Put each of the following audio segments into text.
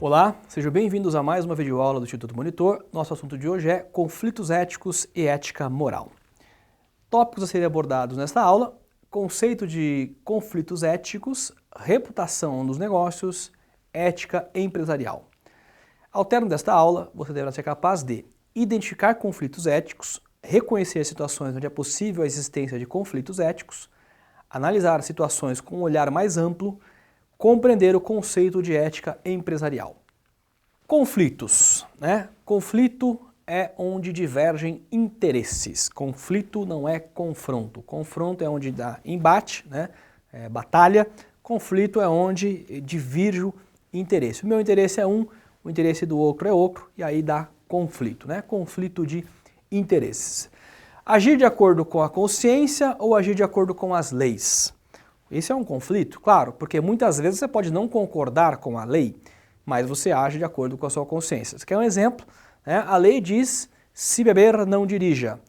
Olá, sejam bem-vindos a mais uma videoaula do Instituto Monitor. Nosso assunto de hoje é conflitos éticos e ética moral. Tópicos a serem abordados nesta aula: conceito de conflitos éticos, reputação dos negócios, ética empresarial. Ao término desta aula, você deverá ser capaz de identificar conflitos éticos, reconhecer situações onde é possível a existência de conflitos éticos, analisar situações com um olhar mais amplo, compreender o conceito de ética empresarial. Conflitos, né? Conflito é onde divergem interesses. Conflito não é confronto. Confronto é onde dá embate, né? Batalha. Conflito é onde diverge o interesse. O meu interesse é um, o interesse do outro é outro, e aí dá conflito, né? Conflito de interesses. Agir de acordo com a consciência ou agir de acordo com as leis? Isso é um conflito, claro, porque muitas vezes você pode não concordar com a lei, mas você age de acordo com a sua consciência. Você quer um exemplo? Né? A lei diz, se beber, não dirija.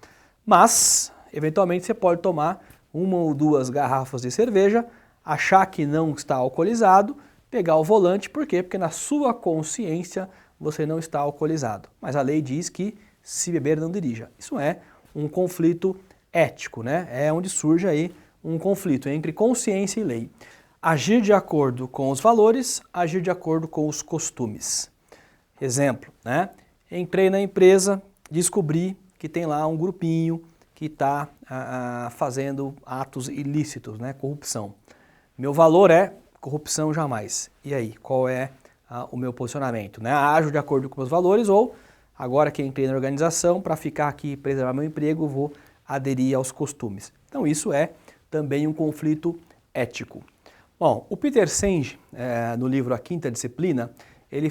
Mas, eventualmente, você pode tomar uma ou duas garrafas de cerveja, achar que não está alcoolizado, pegar o volante, por quê? Porque na sua consciência você não está alcoolizado. Mas a lei diz que, se beber, não dirija. Isso é um conflito ético, né? É onde surge aí um conflito entre consciência e lei. Agir de acordo com os valores, agir de acordo com os costumes. Exemplo, né? Entrei na empresa, descobri que tem lá um grupinho que está fazendo atos ilícitos, né? Corrupção. Meu valor é corrupção jamais. E aí, qual é o meu posicionamento? Né? Ajo de acordo com os meus valores ou, agora que entrei na organização, para ficar aqui e preservar meu emprego, vou aderir aos costumes. Então isso é também um conflito ético. Bom, o Peter Senge, no livro A Quinta Disciplina, ele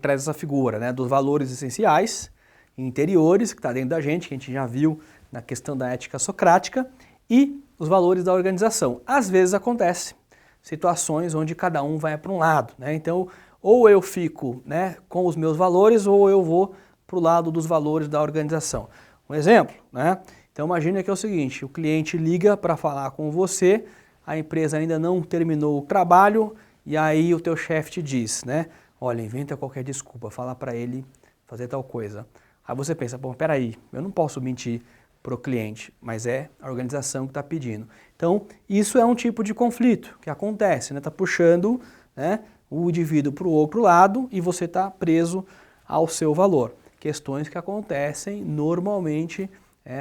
traz essa figura, né, dos valores essenciais, interiores, que está dentro da gente, que a gente já viu na questão da ética socrática, e os valores da organização. Às vezes acontece situações onde cada um vai para um lado, né? Então, ou eu fico, né, com os meus valores, ou eu vou para o lado dos valores da organização. Um exemplo, né? Então imagina que é o seguinte, o cliente liga para falar com você, a empresa ainda não terminou o trabalho e aí o teu chefe te diz, né? Olha, inventa qualquer desculpa, fala para ele fazer tal coisa. Aí você pensa, bom, peraí, eu não posso mentir para o cliente, mas é a organização que está pedindo. Então isso é um tipo de conflito que acontece, né? Está puxando, né, o indivíduo para o outro lado e você está preso ao seu valor. Questões que acontecem normalmente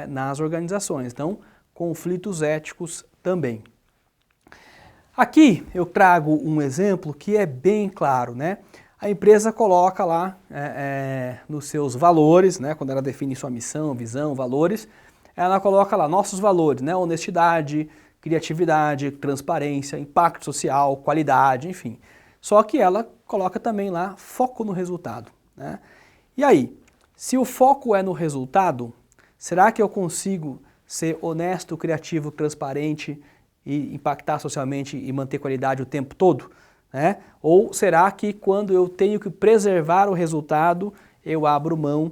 nas organizações. Então, conflitos éticos também. Aqui eu trago um exemplo que é bem claro, né? A empresa coloca lá nos seus valores, né? Quando ela define sua missão, visão, valores, ela coloca lá nossos valores, né? Honestidade, criatividade, transparência, impacto social, qualidade, enfim. Só que ela coloca também lá foco no resultado, né? E aí, se o foco é no resultado, será que eu consigo ser honesto, criativo, transparente e impactar socialmente e manter qualidade o tempo todo? Né? Ou será que quando eu tenho que preservar o resultado, eu abro mão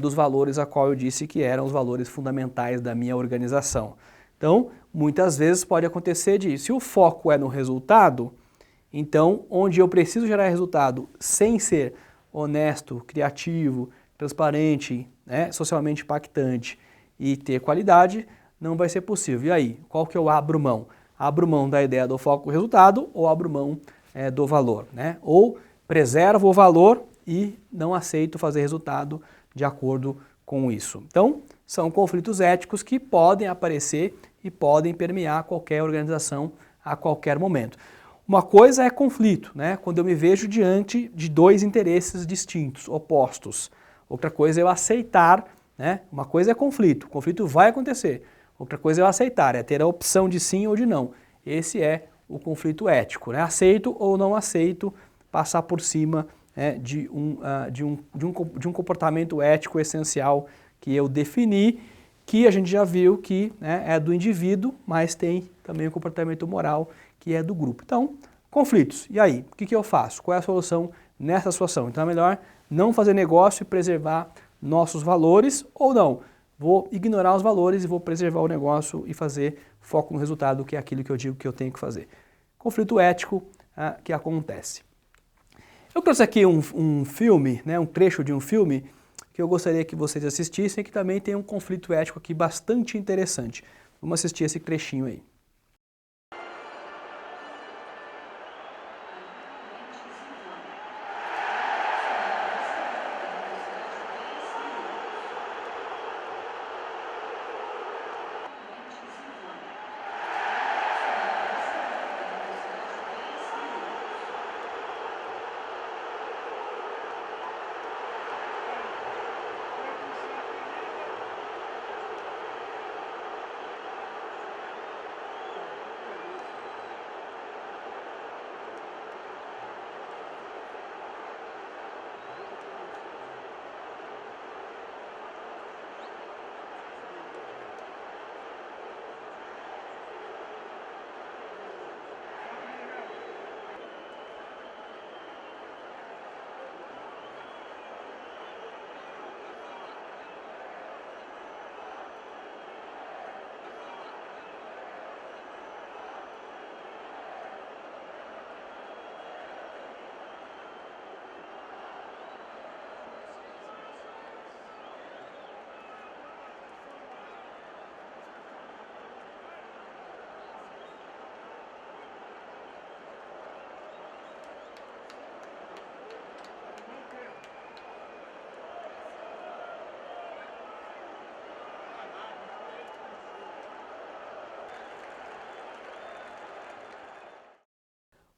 dos valores a qual eu disse que eram os valores fundamentais da minha organização? Então, muitas vezes pode acontecer disso. Se o foco é no resultado, então, onde eu preciso gerar resultado sem ser honesto, criativo, transparente, né, socialmente impactante e ter qualidade, não vai ser possível. E aí, qual que eu abro mão? Abro mão da ideia do foco no resultado ou abro mão do valor, né? Ou preservo o valor e não aceito fazer resultado de acordo com isso. Então, são conflitos éticos que podem aparecer e podem permear qualquer organização a qualquer momento. Uma coisa é conflito, né? Quando eu me vejo diante de dois interesses distintos, opostos. Outra coisa é eu aceitar, né? Uma coisa é conflito, o conflito vai acontecer. Outra coisa é eu aceitar, é ter a opção de sim ou de não. Esse é o conflito ético, né? Aceito ou não aceito passar por cima de um comportamento ético essencial que eu defini, que a gente já viu que, né, é do indivíduo, mas tem também o comportamento moral que é do grupo. Então, conflitos. E aí, o que eu faço? Qual é a solução nessa situação? Então é melhor não fazer negócio e preservar nossos valores ou não. Vou ignorar os valores e vou preservar o negócio e fazer foco no resultado, que é aquilo que eu digo que eu tenho que fazer. Conflito ético que acontece. Eu trouxe aqui um filme, né, um trecho de um filme que eu gostaria que vocês assistissem, que também tem um conflito ético aqui bastante interessante. Vamos assistir esse trechinho aí.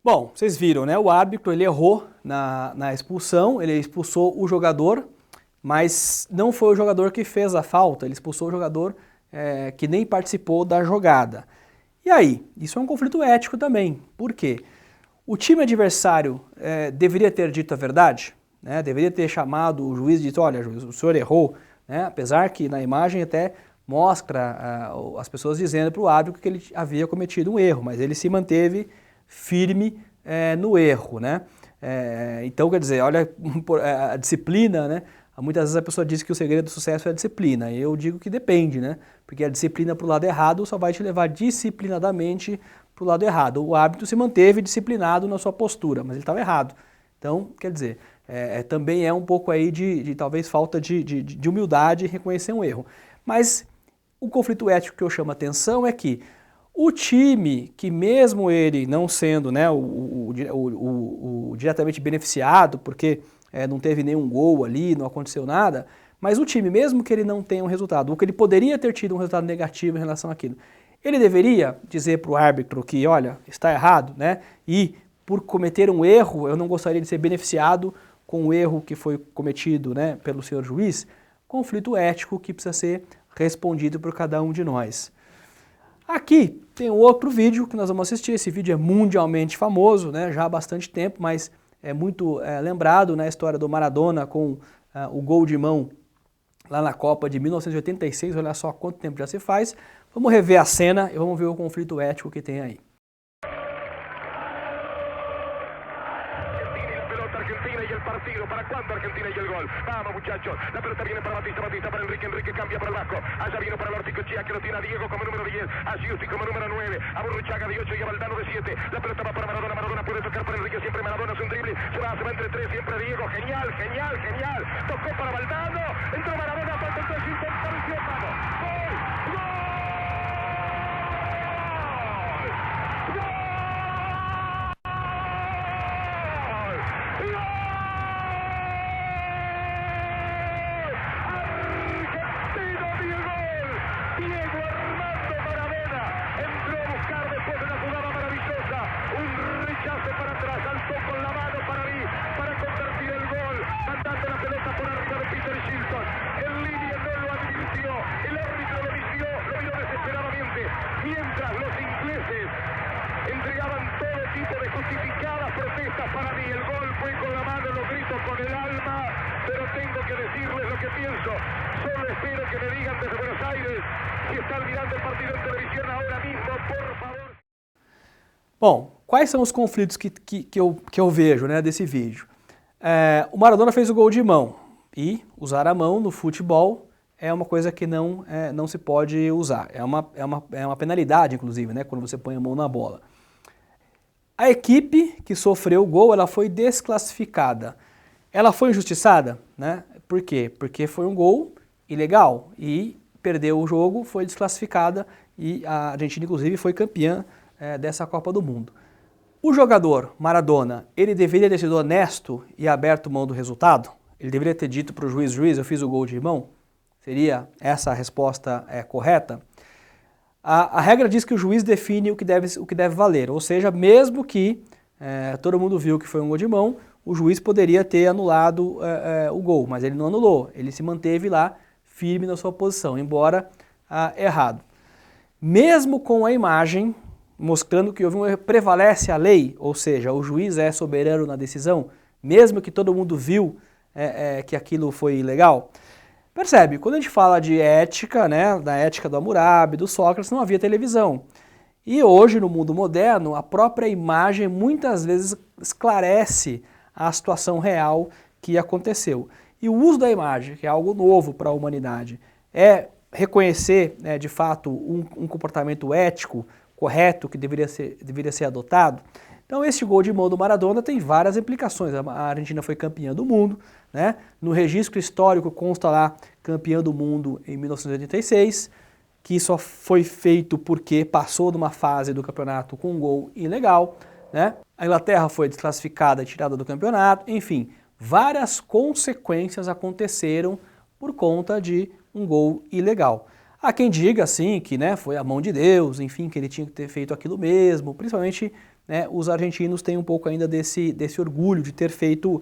Bom, vocês viram, né? O árbitro ele errou na expulsão, ele expulsou o jogador, mas não foi o jogador que fez a falta, ele expulsou o jogador que nem participou da jogada. E aí? Isso é um conflito ético também. Por quê? O time adversário deveria ter dito a verdade, né? Deveria ter chamado o juiz e dito, olha, juiz, o senhor errou, né? Apesar que na imagem até mostra as pessoas dizendo para o árbitro que ele havia cometido um erro, mas ele se manteve firme no erro, né? Então, quer dizer, olha a disciplina, né? Muitas vezes a pessoa diz que o segredo do sucesso é a disciplina. Eu digo que depende, né? Porque a disciplina para o lado errado só vai te levar disciplinadamente para o lado errado. O árbitro se manteve disciplinado na sua postura, mas ele estava errado. Então, quer dizer, também é um pouco aí de talvez falta de humildade em reconhecer um erro. Mas o conflito ético que eu chamo a atenção é que o time que mesmo ele não sendo, né, o diretamente beneficiado, porque não teve nenhum gol ali, não aconteceu nada, mas o time, mesmo que ele não tenha um resultado, ou que ele poderia ter tido um resultado negativo em relação àquilo, ele deveria dizer para o árbitro que, olha, está errado, né, e por cometer um erro, eu não gostaria de ser beneficiado com o erro que foi cometido, né, pelo senhor juiz. Conflito ético que precisa ser respondido por cada um de nós. Aqui tem um outro vídeo que nós vamos assistir. Esse vídeo é mundialmente famoso, né, já há bastante tempo, mas é muito lembrado na história do Maradona com o gol de mão lá na Copa de 1986. Olha só quanto tempo já se faz. Vamos rever a cena e vamos ver o conflito ético que tem aí. ¿Para cuándo Argentina y el gol? Vamos muchachos, la pelota viene para Batista, Batista para Enrique, Enrique cambia para el Vasco, allá vino para el Orticochea que lo tiene a Diego como número 10, a Giusti como número 9, a Burruchaga de 8 y a Valdano de 7, la pelota va para Maradona, Maradona puede tocar para Enrique, siempre Maradona es un drible, se va entre 3, siempre Diego, genial, genial, genial, tocó para Valdano, entró Maradona, falta el 3, apareció, vamos, gol, gol. Mientras los ingleses entregaban todo tipo de justificadas protestas para mí. El gol fue con la mano, lo grito con el alma, pero tengo que decirles lo que pienso. Solo espero que me digan desde Buenos Aires si están mirando el partido en televisión ahora mismo, por favor. Bom, quais são os conflitos que eu vejo, né, desse vídeo? O Maradona fez o gol de mão e usar a mão no futebol é uma coisa que não se pode usar. É uma penalidade, inclusive, né, quando você põe a mão na bola. A equipe que sofreu o gol, ela foi desclassificada. Ela foi injustiçada, né? Por quê? Porque foi um gol ilegal e perdeu o jogo, foi desclassificada e a Argentina, inclusive, foi campeã dessa Copa do Mundo. O jogador, Maradona, ele deveria ter sido honesto e aberto mão do resultado? Ele deveria ter dito para o juiz, eu fiz o gol de mão? Seria essa a resposta correta? A regra diz que o juiz define o que deve valer, ou seja, mesmo que todo mundo viu que foi um gol de mão, o juiz poderia ter anulado o gol, mas ele não anulou, ele se manteve lá firme na sua posição, embora errado. Mesmo com a imagem mostrando que prevalece a lei, ou seja, o juiz é soberano na decisão, mesmo que todo mundo viu que aquilo foi ilegal. Percebe, quando a gente fala de ética, né, da ética do Hammurabi, do Sócrates, não havia televisão. E hoje, no mundo moderno, a própria imagem muitas vezes esclarece a situação real que aconteceu. E o uso da imagem, que é algo novo para a humanidade, é reconhecer, de fato, um comportamento ético correto que deveria ser adotado. Então esse gol de mão do Maradona tem várias implicações. A Argentina foi campeã do mundo, né? No registro histórico consta lá campeã do mundo em 1986, que só foi feito porque passou de uma fase do campeonato com um gol ilegal, né? A Inglaterra foi desclassificada e tirada do campeonato, enfim, várias consequências aconteceram por conta de um gol ilegal. Há quem diga assim que, né, foi a mão de Deus, enfim, que ele tinha que ter feito aquilo mesmo, principalmente, né, os argentinos têm um pouco ainda desse orgulho de ter feito.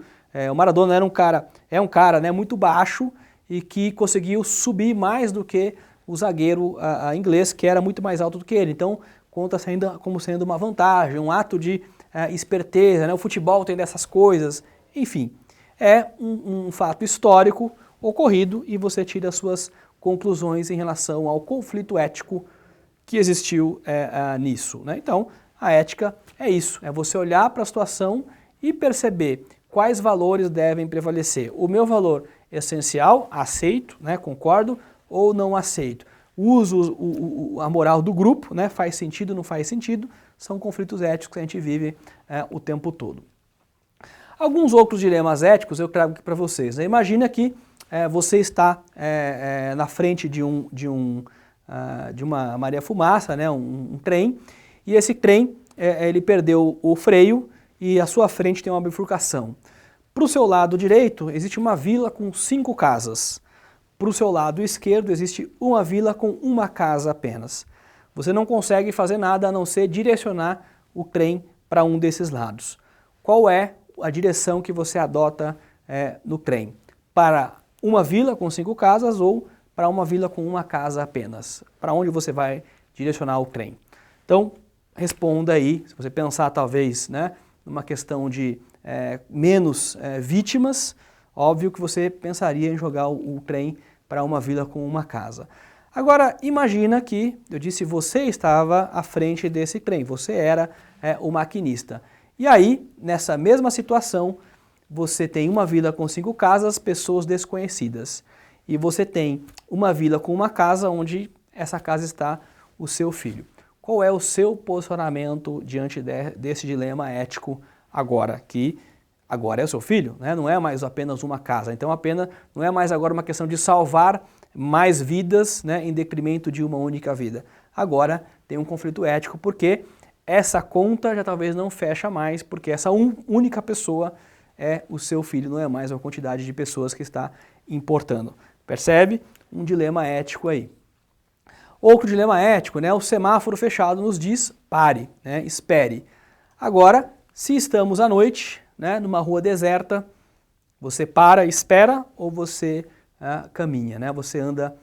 O Maradona é um cara, né, muito baixo e que conseguiu subir mais do que o zagueiro inglês, que era muito mais alto do que ele. Então, conta-se ainda como sendo uma vantagem, um ato de esperteza, né? O futebol tem dessas coisas. Enfim, é um fato histórico ocorrido e você tira as suas conclusões em relação ao conflito ético que existiu nisso, né? Então, a ética é isso, é você olhar para a situação e perceber quais valores devem prevalecer. O meu valor essencial, aceito, né, concordo, ou não aceito. Uso a moral do grupo, né, faz sentido, não faz sentido, são conflitos éticos que a gente vive o tempo todo. Alguns outros dilemas éticos eu trago aqui para vocês, né? Imagina que você está na frente de uma Maria Fumaça, né, um trem, e esse trem ele perdeu o freio e à sua frente tem uma bifurcação. Para o seu lado direito existe uma vila com 5 casas. Para o seu lado esquerdo existe uma vila com uma casa apenas. Você não consegue fazer nada a não ser direcionar o trem para um desses lados. Qual é a direção que você adota no trem? Para uma vila com 5 casas ou para uma vila com uma casa apenas? Para onde você vai direcionar o trem? Então, responda aí, se você pensar talvez, né, numa questão de menos vítimas, óbvio que você pensaria em jogar o trem para uma vila com uma casa. Agora, imagina que, eu disse, você estava à frente desse trem, você era o maquinista. E aí, nessa mesma situação, você tem uma vila com 5 casas, pessoas desconhecidas. E você tem uma vila com uma casa onde essa casa está o seu filho. Qual é o seu posicionamento diante desse dilema ético agora? Que agora é o seu filho, né? Não é mais apenas uma casa. Então não é mais agora uma questão de salvar mais vidas, né, em detrimento de uma única vida. Agora tem um conflito ético porque essa conta já talvez não fecha mais, porque essa única pessoa é o seu filho, não é mais uma quantidade de pessoas que está importando. Percebe? Um dilema ético aí. Outro dilema ético, né? O semáforo fechado nos diz pare, né? Espere. Agora, se estamos à noite, né, numa rua deserta, você para, espera ou você caminha, né? Você anda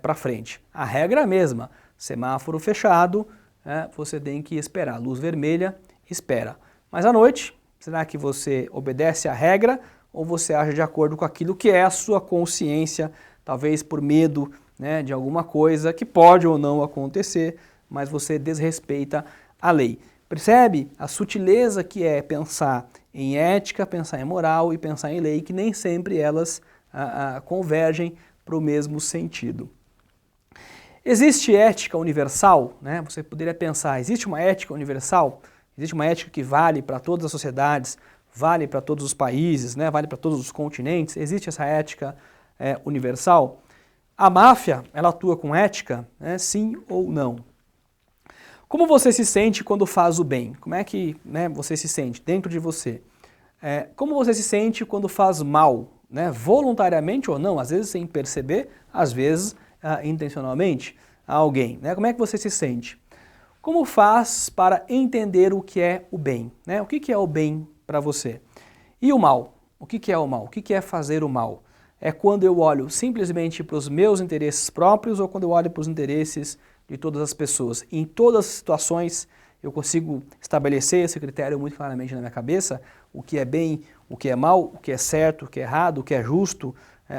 para frente. A regra é a mesma. Semáforo fechado, você tem que esperar. Luz vermelha, espera. Mas à noite, será que você obedece à regra ou você age de acordo com aquilo que é a sua consciência, talvez por medo, né, de alguma coisa que pode ou não acontecer, mas você desrespeita a lei. Percebe a sutileza que é pensar em ética, pensar em moral e pensar em lei, que nem sempre elas convergem para o mesmo sentido. Existe ética universal, né? Você poderia pensar, existe uma ética universal? Existe uma ética que vale para todas as sociedades, vale para todos os países, né? Vale para todos os continentes. Existe essa ética universal? A máfia, ela atua com ética, né? Sim ou não? Como você se sente quando faz o bem? Como é que, né, você se sente dentro de você? Como você se sente quando faz mal? Né? Voluntariamente ou não, às vezes sem perceber, às vezes intencionalmente a alguém. Né? Como é que você se sente? Como faz para entender o que é o bem? Né? O que é o bem para você? E o mal? O que é o mal? O que é fazer o mal? É quando eu olho simplesmente para os meus interesses próprios ou quando eu olho para os interesses de todas as pessoas? Em todas as situações eu consigo estabelecer esse critério muito claramente na minha cabeça, o que é bem, o que é mal, o que é certo, o que é errado, o que é justo,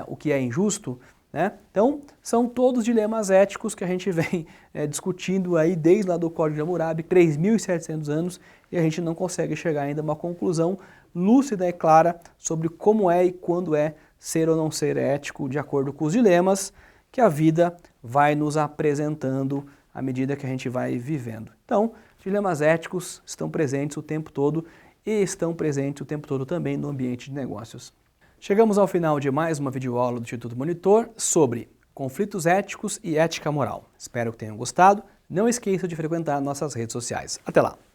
o que é injusto. Né? Então, são todos dilemas éticos que a gente vem discutindo aí desde lá do Código de Hammurabi, 3.700 anos, e a gente não consegue chegar ainda a uma conclusão lúcida e clara sobre como é e quando é ser ou não ser ético, de acordo com os dilemas que a vida vai nos apresentando à medida que a gente vai vivendo. Então, dilemas éticos estão presentes o tempo todo e estão presentes o tempo todo também no ambiente de negócios. Chegamos ao final de mais uma videoaula do Instituto Monitor sobre conflitos éticos e ética moral. Espero que tenham gostado. Não esqueça de frequentar nossas redes sociais. Até lá!